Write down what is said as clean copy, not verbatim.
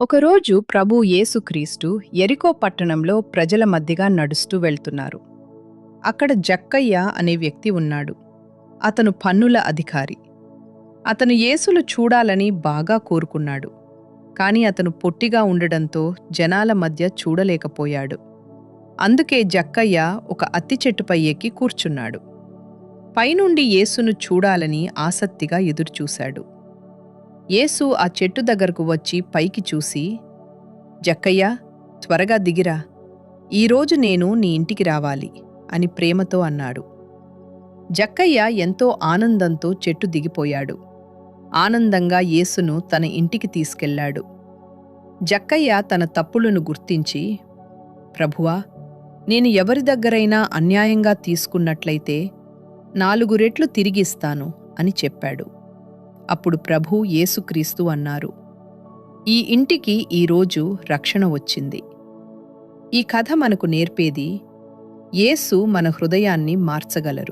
ఒకరోజు ప్రభు యేసుక్రీస్తు యెరికో పట్టణంలో ప్రజల మధ్యగా నడుస్తూ వెళ్తున్నారు. అక్కడ జక్కయ్య అనే వ్యక్తి ఉన్నాడు. అతను పన్నుల అధికారి. అతను యేసును చూడాలని బాగా కోరుకున్నాడు. కాని అతను పొట్టిగా ఉండడంతో జనాల మధ్య చూడలేకపోయాడు. అందుకే జక్కయ్య ఒక అత్తి చెట్టుపై ఎక్కి కూర్చున్నాడు. పైనుండి యేసును చూడాలని ఆసక్తిగా ఎదురుచూశాడు. యేసు ఆ చెట్టు దగ్గరకు వచ్చి పైకి చూసి, జక్కయ్య, త్వరగా దిగిరా, ఈరోజు నేను నీ ఇంటికి రావాలి అని ప్రేమతో అన్నాడు. జక్కయ్య ఎంతో ఆనందంతో చెట్టు దిగిపోయాడు. ఆనందంగా యేసును తన ఇంటికి తీసుకెళ్లాడు. జక్కయ్య తన తప్పులను గుర్తించి, ప్రభువా, నేను ఎవరి దగ్గరైనా అన్యాయంగా తీసుకున్నట్లయితే 4 రెట్లు తిరిగిస్తాను అని చెప్పాడు. అప్పుడు ప్రభు యేసుక్రీస్తు అన్నారు, ఈ ఇంటికి ఈరోజు రక్షణ వచ్చింది. ఈ కథ మనకు నేర్పేది, యేసు మన హృదయాన్ని మార్చగలరు.